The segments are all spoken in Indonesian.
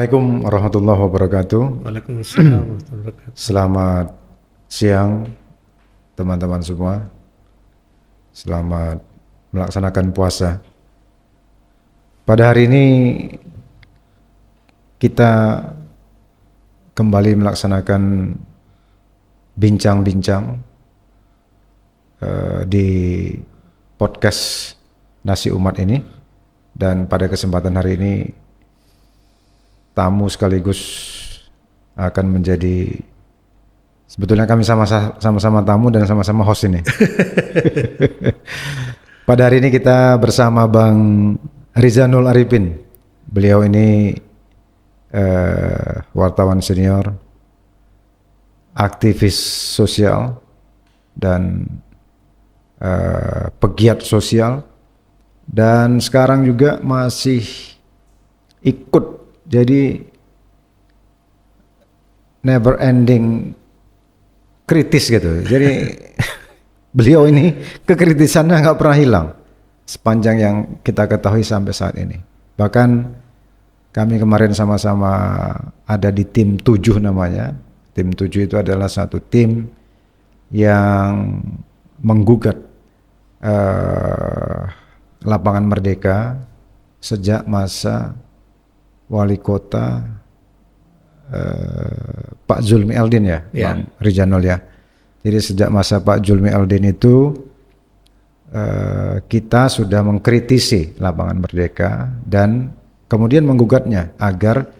Assalamualaikum warahmatullahi wabarakatuh. Waalaikumsalam warahmatullahi wabarakatuh. Selamat siang teman-teman semua. Selamat melaksanakan puasa. Pada hari ini kita kembali melaksanakan bincang-bincang di podcast Nasi Umat ini, dan pada kesempatan hari ini tamu sekaligus akan menjadi, sebetulnya kami sama-sama tamu dan sama-sama host ini. Pada hari ini kita bersama Bang Rizanul Arifin. Beliau ini wartawan senior, aktivis sosial, dan pegiat sosial, dan sekarang juga masih ikut jadi never ending kritis gitu. Jadi beliau ini kekritisannya nggak pernah hilang sepanjang yang kita ketahui sampai saat ini. Bahkan kami kemarin sama-sama ada di tim 7 namanya. Tim 7 itu adalah satu tim yang menggugat Lapangan Merdeka sejak masa Wali Kota Pak Zulmi Eldin ya, Bang Rizanul ya. Jadi sejak masa Pak Zulmi Eldin itu kita sudah mengkritisi Lapangan Merdeka dan kemudian menggugatnya agar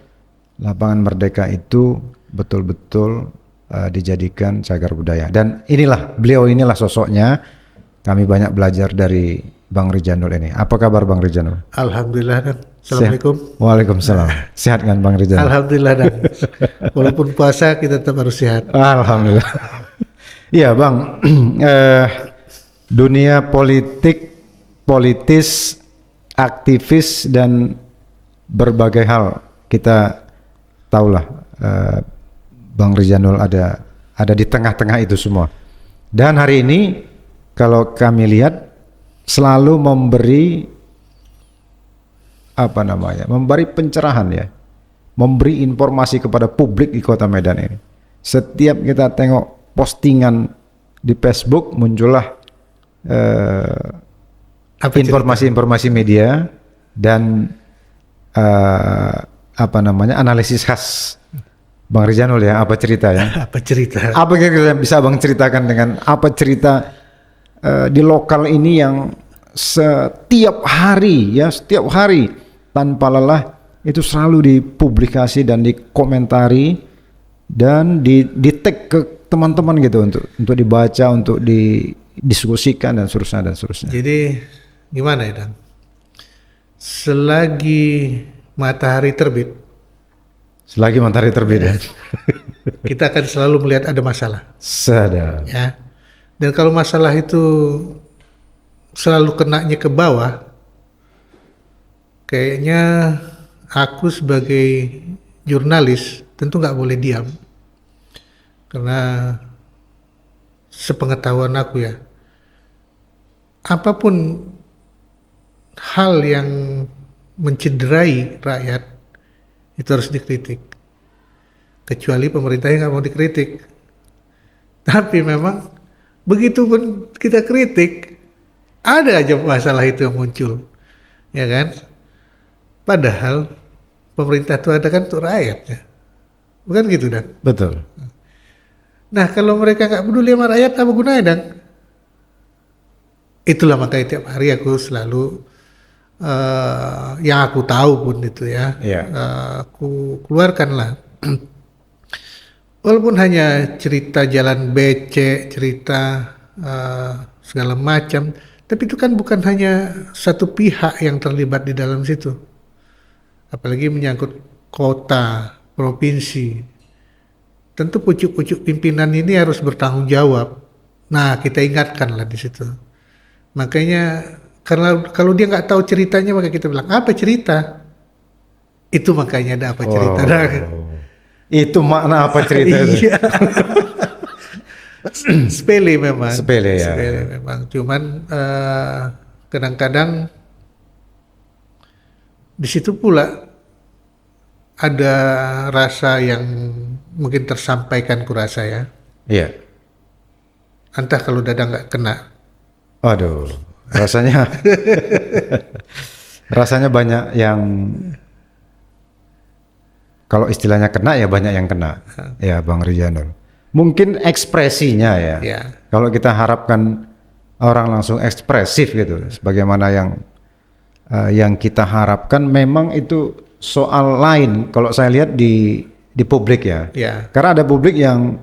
Lapangan Merdeka itu betul-betul dijadikan cagar budaya. Dan beliau inilah sosoknya. Kami banyak belajar dari Bang Rizanul ini. Apa kabar Bang Rizanul? Alhamdulillah dan Assalamualaikum. Waalaikumsalam. Sehat kan Bang Rizanul? Alhamdulillah dan walaupun puasa kita tetap harus sehat. Alhamdulillah. Iya Bang, dunia politis, aktivis dan berbagai hal kita tahulah, Bang Rizanul ada di tengah-tengah itu semua. Dan hari ini kalau kami lihat selalu memberi pencerahan ya, memberi informasi kepada publik di Kota Medan ini. Setiap kita tengok postingan di Facebook muncullah informasi-informasi media dan analisis khas Bang Rizanul ya. Apa cerita ya? Apa cerita? Apa kira-kira bisa Bang ceritakan dengan apa cerita di lokal ini yang setiap hari tanpa lelah itu selalu dipublikasi dan dikomentari dan di tag ke teman-teman gitu untuk dibaca, untuk didiskusikan dan seterusnya. Jadi gimana ya Dan? Selagi matahari terbit ya, kita akan selalu melihat ada masalah. Sadar. Ya. Dan kalau masalah itu selalu kenanya ke bawah, kayaknya aku sebagai jurnalis tentu nggak boleh diam. Karena sepengetahuan aku ya, apapun hal yang mencederai rakyat itu harus dikritik. Kecuali pemerintah yang nggak mau dikritik. Tapi memang begitu pun kita kritik, ada aja masalah itu yang muncul, ya kan? Padahal pemerintah itu ada kan untuk rakyatnya, bukan gitu Dan? Betul. Nah kalau mereka nggak peduli sama rakyat, apa gunanya Dan? Itulah makanya tiap hari aku selalu yang aku tahu pun itu ya, aku keluarkanlah. Walaupun hanya cerita jalan becek, cerita segala macam, tapi itu kan bukan hanya satu pihak yang terlibat di dalam situ. Apalagi menyangkut kota, provinsi. Tentu pucuk-pucuk pimpinan ini harus bertanggung jawab. Nah, kita ingatkanlah di situ. Makanya karena kalau dia nggak tahu ceritanya, maka kita bilang apa cerita? Itu makanya ada apa cerita. Itu makna apa cerita itu? Iya. Sepele memang. Sepele ya. Sepele memang. Cuman kadang-kadang di situ pula ada rasa yang mungkin tersampaikan kurasa ya. Iya. Entah kalau Dadang nggak kena. Waduh, rasanya rasanya banyak yang kalau istilahnya kena ya banyak yang kena. Ya Bang Rijanul. Mungkin ekspresinya ya. Ya. Kalau kita harapkan orang langsung ekspresif gitu, sebagaimana yang kita harapkan, memang itu soal lain. Kalau saya lihat di publik ya. Ya. Karena ada publik yang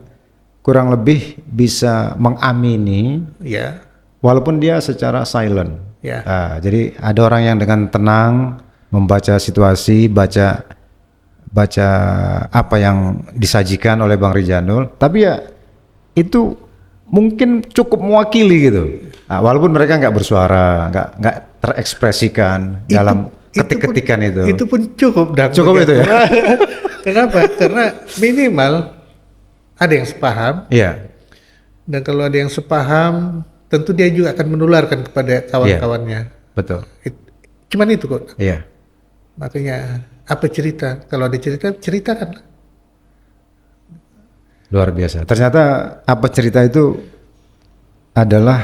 kurang lebih bisa mengamini, Ya. walaupun dia secara silent. Ya. Jadi ada orang yang dengan tenang membaca situasi, baca apa yang disajikan oleh Bang Rijanul, tapi ya itu mungkin cukup mewakili gitu. Walaupun mereka nggak bersuara, nggak terekspresikan dalam ketik-ketikan itu. Itu pun cukup. Cukup itu ya. Kenapa? Karena minimal ada yang sepaham. Iya. Dan kalau ada yang sepaham, tentu dia juga akan menularkan kepada kawan-kawannya. Betul. Cuman itu kok. Iya. Makanya apa cerita? Kalau ada cerita, ceritakan. Luar biasa. Ternyata apa cerita itu adalah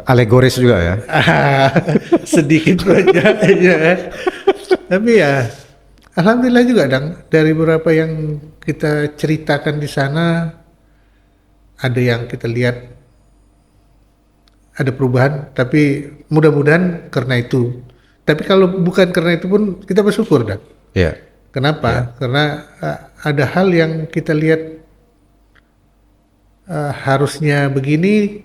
alegoris juga ya. Sedikit banyak ya. Tapi ya, alhamdulillah juga dari beberapa yang kita ceritakan di sana, ada yang kita lihat ada perubahan, tapi mudah-mudahan karena itu. Tapi kalau bukan karena itu pun kita bersyukur, Dan. Iya. Kenapa? Karena ada hal yang kita lihat harusnya begini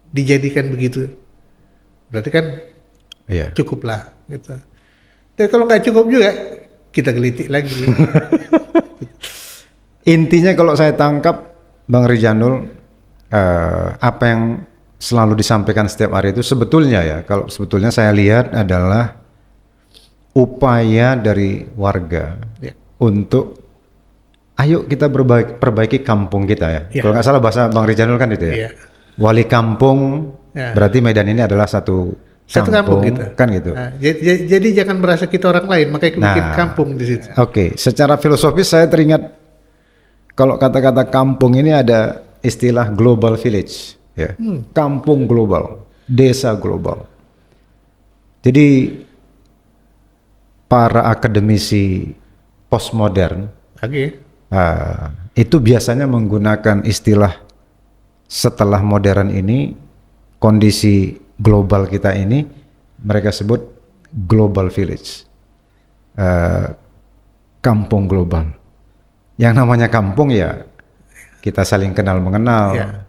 dijadikan begitu. Berarti kan Iya. cukuplah gitu. Tapi kalau nggak cukup juga kita gelitik lagi. Intinya kalau saya tangkap Bang Rijanul, apa yang selalu disampaikan setiap hari itu sebetulnya ya, kalau sebetulnya saya lihat adalah upaya dari warga untuk ayo kita perbaiki kampung kita ya. Kalau nggak salah bahasa Bang Rijanul kan itu ya. Wali kampung, berarti Medan ini adalah satu kampung kita. Kan gitu. Nah, jadi jangan merasa kita orang lain, makanya bikin kampung di situ. Oke, secara filosofis saya teringat kalau kata-kata kampung ini ada istilah global village. Ya, kampung global, desa global. Jadi para akademisi postmodern itu biasanya menggunakan istilah setelah modern ini, kondisi global kita ini mereka sebut global village, kampung global. Yang namanya kampung ya kita saling kenal mengenal.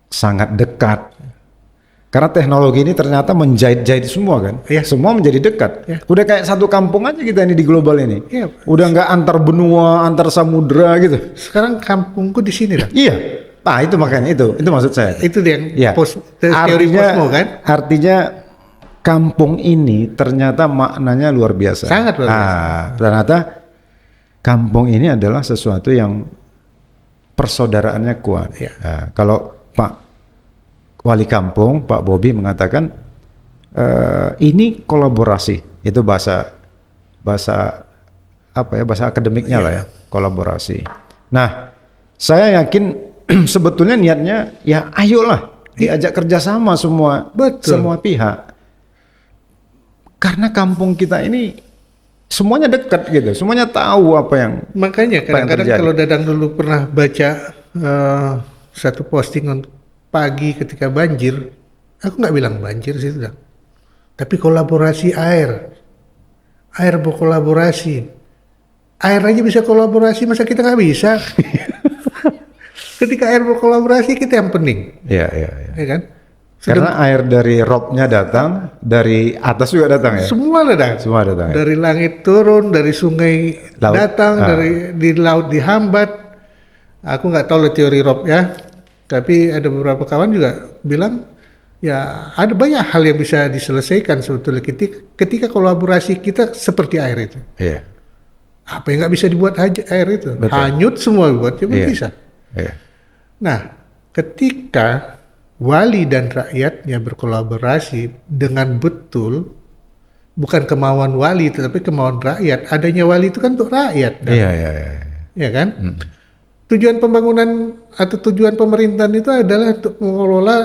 Sangat dekat, karena teknologi ini ternyata menjahit-jahit semua kan, semua menjadi dekat. Udah kayak satu kampung aja kita ini di global ini. Udah nggak antar benua, antar samudra gitu. Sekarang kampungku di sini lah. Iya, itu makanya itu maksud saya. Itu yang teori posmo kan. Artinya kampung ini ternyata maknanya luar biasa. Sangat luar biasa. Ternyata kampung ini adalah sesuatu yang persaudaraannya kuat. Kalau Pak Wali Kampung, Pak Bobi mengatakan ini kolaborasi, itu bahasa apa ya, bahasa akademiknya lah ya, kolaborasi. Nah, saya yakin sebetulnya niatnya ya ayolah diajak kerjasama semua pihak, karena kampung kita ini semuanya dekat gitu, semuanya tahu apa yang. Makanya kadang-kadang kalau Dadang dulu pernah baca satu postingan pagi ketika banjir, aku nggak bilang banjir sih, tapi kolaborasi air berkolaborasi, air aja bisa kolaborasi, masa kita nggak bisa? Ketika air berkolaborasi kita yang pening, ya kan? Karena air dari robnya datang, dari atas juga datang ya. Semua datang. Ya? Dari langit turun, dari sungai laut datang, dari di laut dihambat. Aku nggak tahu teori rob ya, tapi ada beberapa kawan juga bilang ya ada banyak hal yang bisa diselesaikan sebetulnya ketika kolaborasi kita seperti air itu. Apa yang nggak bisa dibuat air itu? Betul. Hanyut semua buat, bisa. Nah, ketika wali dan rakyatnya berkolaborasi dengan betul, bukan kemauan wali, tetapi kemauan rakyat. Adanya wali itu kan untuk rakyat, kan? Iya, iya, iya. Ya kan? Tujuan pembangunan atau tujuan pemerintahan itu adalah untuk mengelola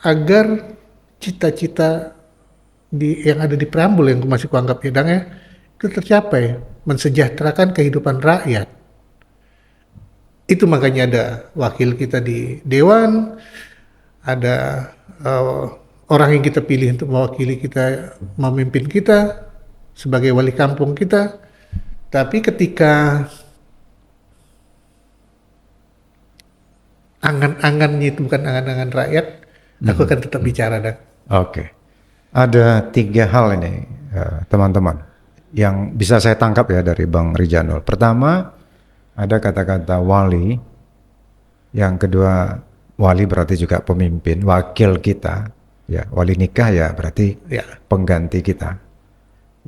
agar cita-cita yang ada di preambul yang masih kuanggap hidangnya itu tercapai, mensejahterakan kehidupan rakyat. Itu makanya ada wakil kita di Dewan, ada orang yang kita pilih untuk mewakili kita, memimpin kita sebagai wali kampung kita. Tapi ketika angan-angannya itu bukan angan-angan rakyat, aku akan tetap bicara. Oke. Ada 3 hal ini, teman-teman, yang bisa saya tangkap ya dari Bang Ridjanul. Pertama, ada kata-kata wali. Yang kedua, wali berarti juga pemimpin, wakil kita. Ya, wali nikah ya berarti Ya. pengganti kita.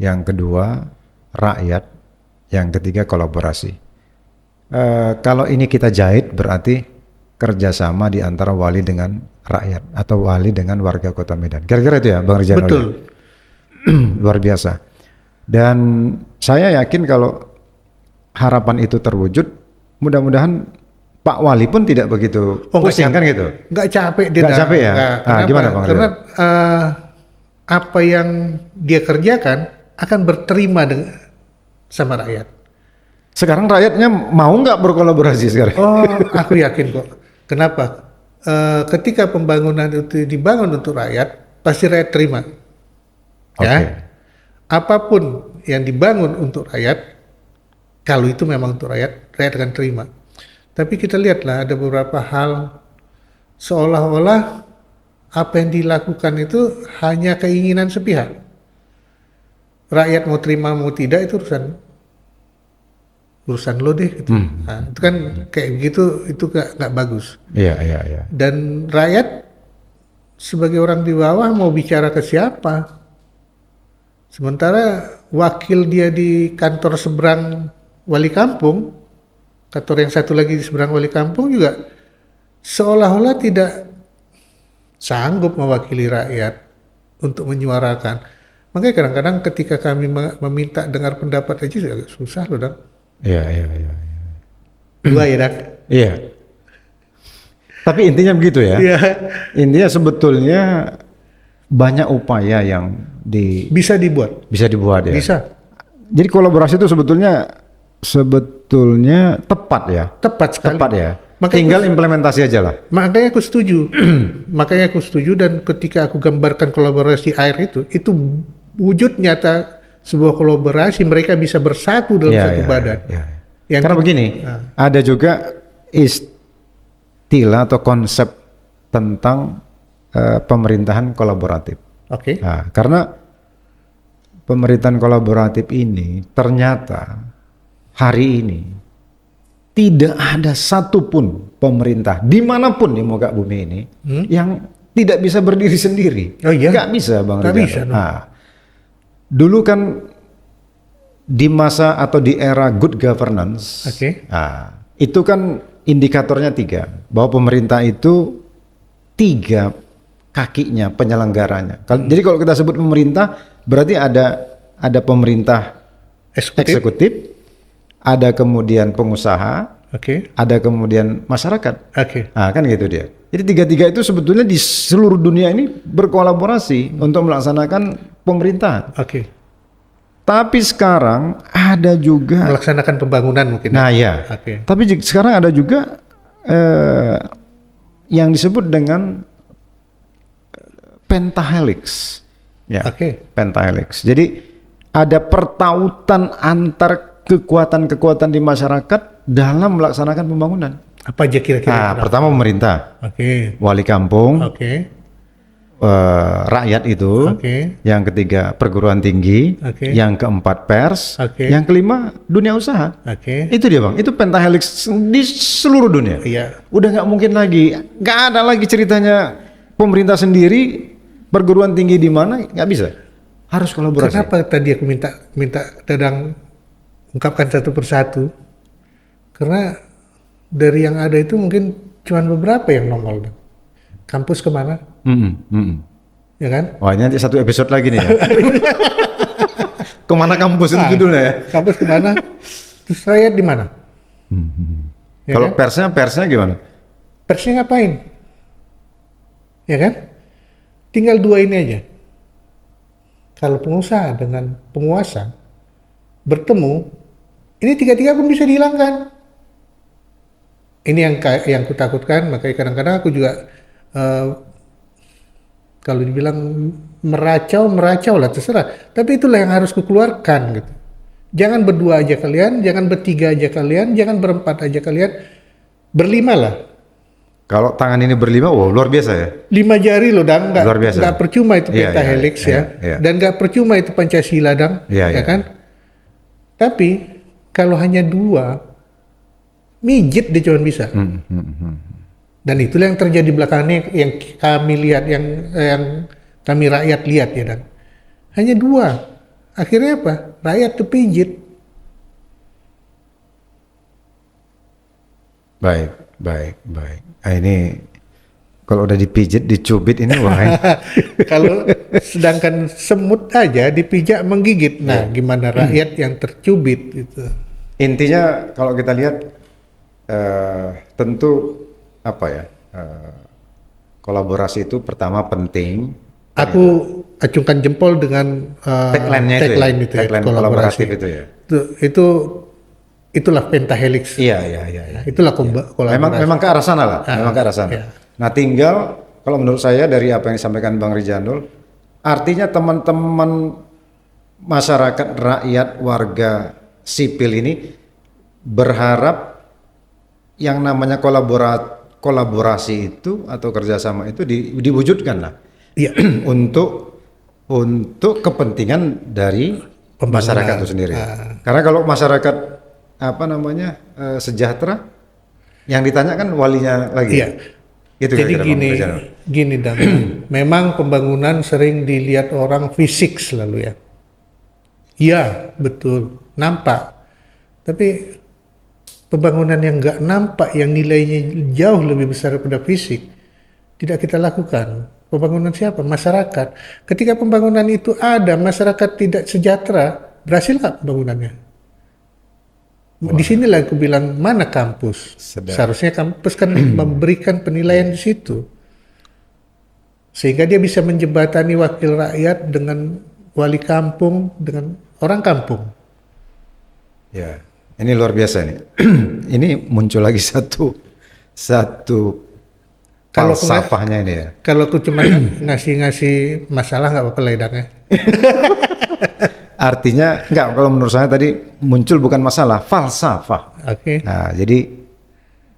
Yang kedua, rakyat. Yang ketiga, kolaborasi. Kalau ini kita jahit berarti kerjasama di antara wali dengan rakyat atau wali dengan warga Kota Medan. Kira-kira itu ya, Bang Ridjanul. Betul. Luar biasa. Dan saya yakin kalau harapan itu terwujud, mudah-mudahan Pak Wali pun tidak begitu pusing kan gitu. Nggak capek dia. Nggak capek ya? Kenapa? Gimana Bang? Karena apa yang dia kerjakan akan berterima sama rakyat. Sekarang rakyatnya mau nggak berkolaborasi sekarang? Oh, aku yakin kok. Kenapa? Ketika pembangunan itu dibangun untuk rakyat, pasti rakyat terima. Oke. Ya, apapun yang dibangun untuk rakyat, kalau itu memang untuk rakyat, rakyat akan terima. Tapi kita lihatlah ada beberapa hal seolah-olah apa yang dilakukan itu hanya keinginan sepihak. Rakyat mau terima mau tidak itu urusan lo deh. Gitu. Nah, itu kan kayak begitu, itu nggak bagus. Iya, iya, iya. Dan rakyat sebagai orang di bawah mau bicara ke siapa? Sementara wakil dia di kantor seberang wali kampung, kantor yang satu lagi di seberang wali kampung juga seolah-olah tidak sanggup mewakili rakyat untuk menyuarakan. Makanya kadang-kadang ketika kami meminta dengar pendapat aja agak susah loh, Dang. Iya, iya, iya. 2 ya, Dang? Iya. Tapi intinya begitu ya. Iya. Intinya sebetulnya banyak upaya yang Bisa dibuat. bisa dibuat ya. Bisa. Jadi kolaborasi itu sebetulnya tepat ya. Tepat sekali. Tepat ya. Makanya Tinggal implementasi aja lah. Makanya aku setuju. Makanya aku setuju, dan ketika aku gambarkan kolaborasi air itu wujud nyata sebuah kolaborasi, mereka bisa bersatu dalam Iya, satu iya, badan. iya. Yang Karena begini, ada juga istilah atau konsep tentang pemerintahan kolaboratif. Oke. Nah, karena pemerintahan kolaboratif ini ternyata hari ini tidak ada satupun pemerintah dimanapun di muka bumi ini yang tidak bisa berdiri sendiri. Oh iya? Nggak bisa, Bang Nggak Ridwan. bisa, no. Nah, dulu kan di masa atau di era good governance, Oke. nah, itu kan indikatornya 3, bahwa pemerintah itu 3 kakinya penyelenggaranya. Jadi kalau kita sebut pemerintah, berarti ada pemerintah eksekutif, ada kemudian pengusaha, Oke. ada kemudian masyarakat. Oke. Nah, kan gitu dia. Jadi 3 itu sebetulnya di seluruh dunia ini berkolaborasi untuk melaksanakan pemerintahan. Oke. Tapi sekarang ada juga, Melaksanakan pembangunan mungkin. nah ya, Oke. tapi sekarang ada juga yang disebut dengan pentahelix. Ya, Oke. pentahelix. Jadi ada pertautan antar kekuatan-kekuatan di masyarakat dalam melaksanakan pembangunan. Apa aja kira-kira? Nah, pertama pemerintah, Oke. wali kampung, Oke. rakyat itu, Oke. yang ketiga perguruan tinggi, Oke. yang keempat pers, Oke. yang kelima dunia usaha. Oke. Itu dia Bang, itu pentahelix di seluruh dunia. Iya. Udah nggak mungkin lagi, nggak ada lagi ceritanya pemerintah sendiri, perguruan tinggi di mana, nggak bisa. Harus kolaborasi. Kenapa tadi aku minta Dadang ungkapkan satu persatu? Karena dari yang ada itu mungkin cuma beberapa yang nongol. Kampus kemana? Ya kan? Wah, ini nanti satu episode lagi nih ya. Kemana kampus itu Ah, judulnya ya? kampus di mana? Terus rakyat di mana? Ya Kalau kan? persnya gimana? Persnya ngapain? Ya kan? Tinggal dua ini aja. Kalau pengusaha dengan penguasa bertemu, ini tiga-tiga pun bisa dihilangkan. Ini yang kutakutkan, makanya kadang-kadang aku juga kalau dibilang meracau lah terserah. Tapi itulah yang harus kukeluarkan gitu. Jangan berdua aja kalian, jangan bertiga aja kalian, jangan berempat aja kalian, berlima lah. Kalau tangan ini berlima, wow luar biasa ya. 5 jari loh, Dang. Luar biasa. Nggak percuma itu Iya, pentahelix iya, ya. iya. Dan nggak percuma itu Pancasila, Dang. Iya, Ya iya. kan? Tapi kalau hanya dua, mijit dia cuma bisa. Dan itulah yang terjadi belakangnya yang kami lihat, yang kami rakyat lihat ya, Dan. Hanya dua. Akhirnya apa? Rakyat terpijit. Baik, baik, baik. Ah, ini kalau udah dipijit, dicubit ini wah. Kalau sedangkan semut aja dipijak menggigit. Nah, gimana rakyat yang tercubit itu? Intinya kalau kita lihat tentu apa ya? Kolaborasi itu pertama penting. Aku acungkan jempol dengan Tagline-nya itu ya? tagline itu ya, Tagline kolaborasi. kolaboratif itu ya. Itulah pentahelix. Iya, iya, iya. Iya. Itulah kolaborasi. Memang ke arah sana lah, memang ke arah sana. iya. Nah, tinggal kalau menurut saya dari apa yang disampaikan Bang Rizanul, artinya teman-teman masyarakat, rakyat, warga sipil ini berharap yang namanya kolaborasi itu atau kerjasama itu diwujudkan lah Iya. untuk kepentingan dari Pembangunan. masyarakat itu sendiri. Karena kalau masyarakat apa namanya sejahtera, yang ditanya kan walinya lagi. Iya. Gitu Jadi kira-kira, Bang Rizanul. gini Dan, memang pembangunan sering dilihat orang fisik selalu ya. Iya, betul, nampak. Tapi pembangunan yang nggak nampak, yang nilainya jauh lebih besar daripada fisik, tidak kita lakukan. Pembangunan siapa? Masyarakat. Ketika pembangunan itu ada, masyarakat tidak sejahtera, berhasil nggak pembangunannya? Di sinilah aku bilang mana kampus. Sedap. Seharusnya kampus kan memberikan penilaian di situ, sehingga dia bisa menjembatani wakil rakyat dengan wali kampung, dengan orang kampung. Ya, ini luar biasa nih. Ini muncul lagi satu Kalau falsafahnya ini ya. Kalau aku cuma ngasih masalah nggak apa-apa lah Idang, ya. Artinya enggak, kalau menurut saya tadi muncul bukan masalah, falsafah. Oke. Nah, jadi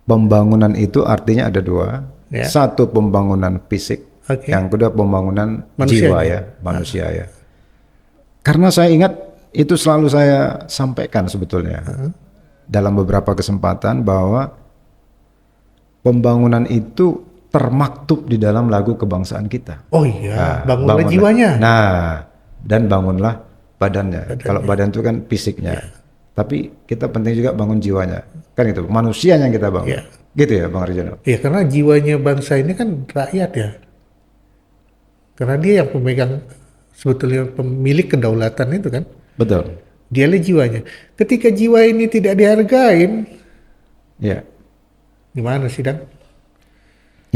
pembangunan itu artinya ada dua. Ya. Satu pembangunan fisik, Oke. yang kedua pembangunan Manusia jiwa ya, manusia ya. Karena saya ingat itu selalu saya sampaikan sebetulnya dalam beberapa kesempatan bahwa pembangunan itu termaktub di dalam lagu kebangsaan kita. Oh iya, bangunlah jiwanya. Nah, dan bangunlah badannya. Kalau badan itu kan fisiknya. Tapi kita penting juga bangun jiwanya. Kan itu, manusia yang kita bangun. Ya. Gitu ya Bang Rizanul? Ya karena jiwanya bangsa ini kan rakyat ya. Karena dia yang pemegang, sebetulnya pemilik kedaulatan itu kan. Betul. Dialah jiwanya. Ketika jiwa ini tidak dihargain, Ya. gimana sih Dan?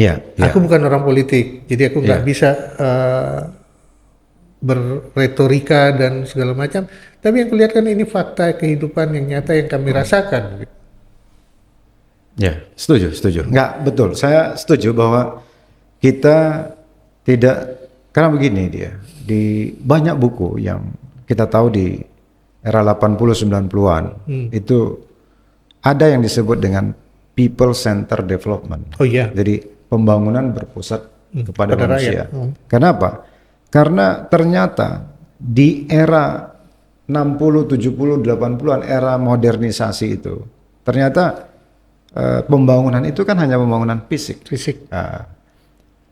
Ya, ya. Aku bukan orang politik, jadi aku nggak bisa berretorika dan segala macam. Tapi yang kulihatkan ini fakta kehidupan yang nyata yang kami rasakan. Ya, setuju. Enggak, betul. Saya setuju bahwa kita tidak, karena begini dia, di banyak buku yang kita tahu di era 80-90-an, itu ada yang disebut dengan people center development. Oh iya. Jadi pembangunan berpusat kepada pada manusia. rakyat. Kenapa? Karena ternyata di era 60, 70, 80-an, era modernisasi itu, ternyata pembangunan itu kan hanya pembangunan fisik. Fisik. Nah,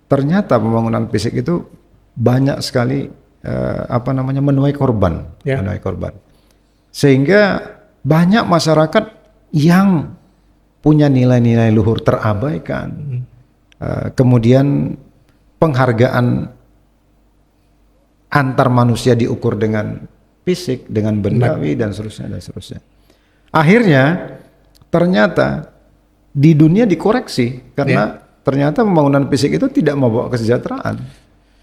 ternyata pembangunan fisik itu banyak sekali menuai korban, Ya. menuai korban. Sehingga banyak masyarakat yang punya nilai-nilai luhur terabaikan. Kemudian penghargaan antar manusia diukur dengan fisik, dengan bendawi dan seterusnya dan seterusnya. Akhirnya ternyata di dunia dikoreksi karena ternyata pembangunan fisik itu tidak membawa kesejahteraan,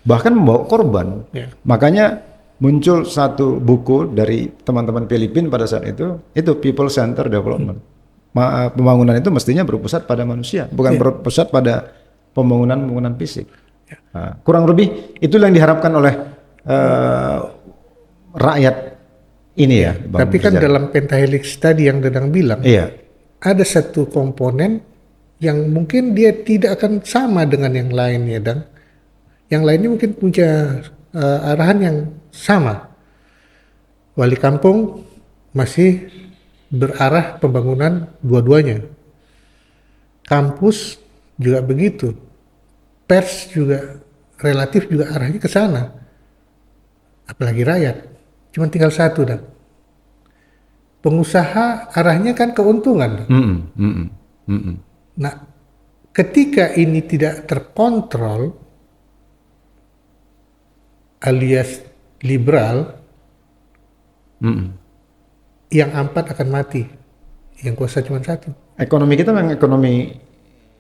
bahkan membawa korban. Makanya muncul satu buku dari teman-teman Filipina pada saat itu People Center Development. Pembangunan itu mestinya berpusat pada manusia, bukan berpusat pada pembangunan fisik. Nah, kurang lebih itu yang diharapkan oleh rakyat ini ya. Bang Tapi kan Rizal. dalam pentahelix tadi yang Dadang bilang, ada satu komponen yang mungkin dia tidak akan sama dengan yang lainnya, dan yang lainnya mungkin punya arahan yang sama. Wali kampung masih berarah pembangunan dua-duanya. Kampus juga begitu. Pers juga relatif juga arahnya ke sana. Apalagi rakyat. Cuma tinggal satu, dan pengusaha arahnya kan keuntungan. Nah, ketika ini tidak terkontrol alias liberal, yang 4 akan mati, yang kuasa cuma satu. Ekonomi kita memang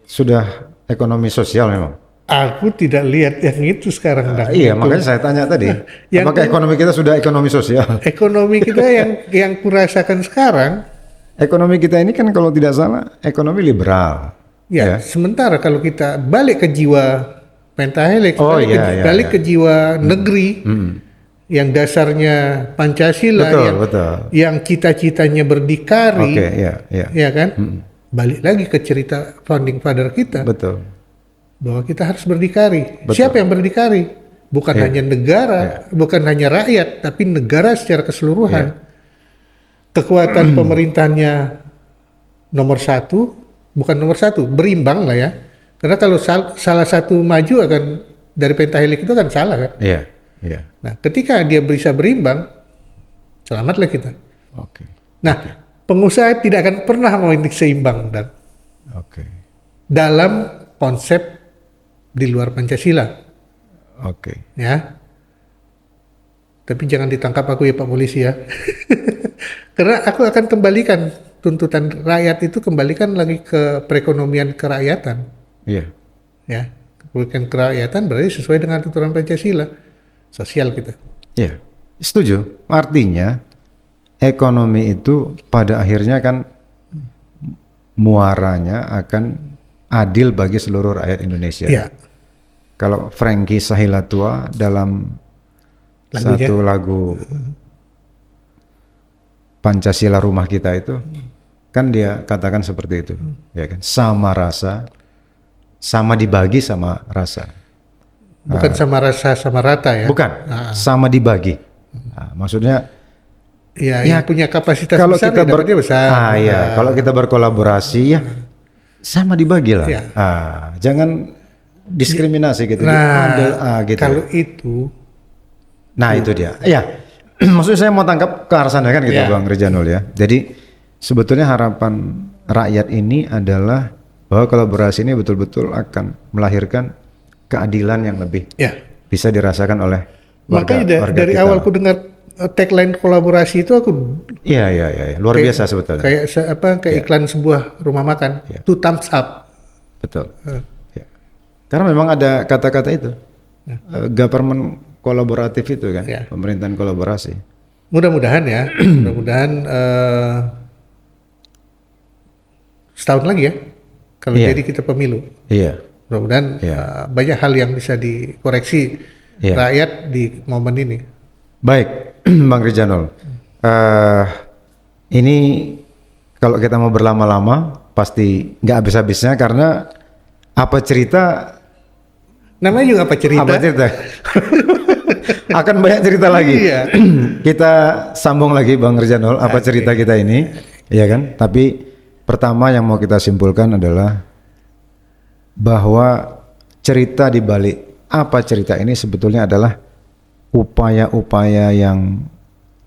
sudah ekonomi sosial memang. Aku tidak lihat yang itu sekarang. Iya, makanya saya tanya tadi, apakah ekonomi kita sudah ekonomi sosial? Ekonomi kita yang kurasakan sekarang, ekonomi kita ini kan kalau tidak salah ekonomi liberal. Sementara kalau kita balik ke jiwa pentahelix, balik ke jiwa negeri, yang dasarnya Pancasila, yang cita-citanya berdikari, ya kan? Balik lagi ke cerita founding father kita. Bahwa kita harus berdikari. Siapa yang berdikari? Bukan hanya negara, bukan hanya rakyat, tapi negara secara keseluruhan. Kekuatan pemerintahnya nomor satu, bukan nomor satu, berimbang lah ya. Karena kalau salah satu maju akan dari pentahelix itu kan salah kan? Nah, ketika dia bisa berimbang, selamatlah kita. Nah, pengusaha tidak akan pernah mau seimbang, dan dalam konsep di luar Pancasila. Ya. Tapi jangan ditangkap aku ya Pak Polisi ya. Karena aku akan kembalikan tuntutan rakyat itu, kembalikan lagi ke perekonomian kerakyatan. Ya. Kembalikan kerakyatan berarti sesuai dengan aturan Pancasila. Sosial kita. Setuju. Artinya ekonomi itu pada akhirnya kan muaranya akan adil bagi seluruh rakyat Indonesia. Kalau Frankie Sahilatua dalam satu lagu Pancasila Rumah Kita itu kan dia katakan seperti itu, ya kan? Sama rasa, sama dibagi sama rasa. Bukan sama rasa sama rata ya? Bukan, sama dibagi. Maksudnya yang punya kapasitas kalau besar kita dapatnya besar. Kalau kita berkolaborasi ya sama dibagi lah. Jangan diskriminasi gitu. Gitu. Kalau itu, itu dia. Maksudnya saya mau tangkap ke arah sana kan gitu, Bang Rizanul ya. Jadi sebetulnya harapan rakyat ini adalah bahwa kolaborasi ini betul-betul akan melahirkan keadilan yang lebih bisa dirasakan oleh warga. Makanya dari awal aku dengar tagline kolaborasi itu aku luar biasa sebetulnya. Kayak iklan sebuah rumah makan, 2 thumbs up. Betul. Karena memang ada kata-kata itu, government kolaboratif itu kan, pemerintahan kolaborasi. Mudah-mudahan ya, mudah-mudahan setahun lagi ya, kalau jadi kita pemilu. Mudah-mudahan banyak hal yang bisa dikoreksi rakyat di momen ini. Baik, Bang Rizanul, ini kalau kita mau berlama-lama pasti nggak habis-habisnya karena apa cerita? Namanya juga apa cerita? Akan banyak cerita lagi. Kita sambung lagi Bang Rizanul, apa cerita kita ini, ya kan? Tapi pertama yang mau kita simpulkan adalah bahwa cerita di balik apa cerita ini sebetulnya adalah upaya-upaya yang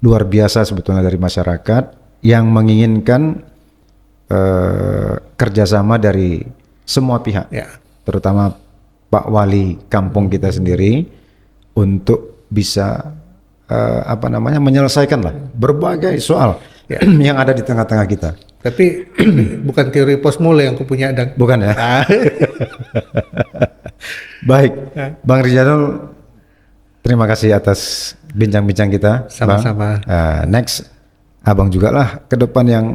luar biasa sebetulnya dari masyarakat yang menginginkan kerjasama dari semua pihak, terutama Pak Wali kampung kita sendiri untuk bisa menyelesaikan lah berbagai soal yang ada di tengah-tengah kita. Tapi bukan teori postmole yang kupunya dan Bukan ya? Baik, Bang Rizanul, terima kasih atas bincang-bincang kita. Sama-sama. Bang. Next, abang juga lah ke depan yang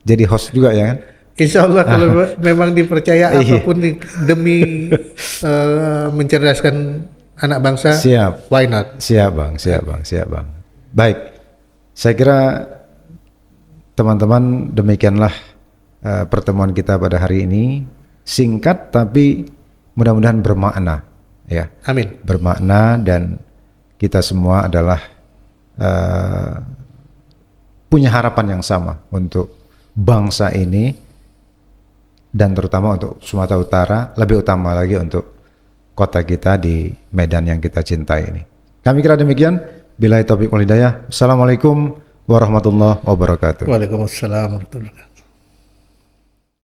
jadi host juga ya kan? Insya Allah kalau memang dipercaya apapun demi mencerdaskan anak bangsa, Siap. why not? Siap bang. Baik, saya kira teman-teman demikianlah pertemuan kita pada hari ini, singkat tapi mudah-mudahan bermakna, ya. Amin. Bermakna, dan kita semua adalah punya harapan yang sama untuk bangsa ini, dan terutama untuk Sumatera Utara, lebih utama lagi untuk kota kita di Medan yang kita cintai ini. Kami kira demikian. Billahi taufiq wal hidayah. Assalamualaikum warahmatullahi wabarakatuh. Waalaikumsalam warahmatullahi wabarakatuh.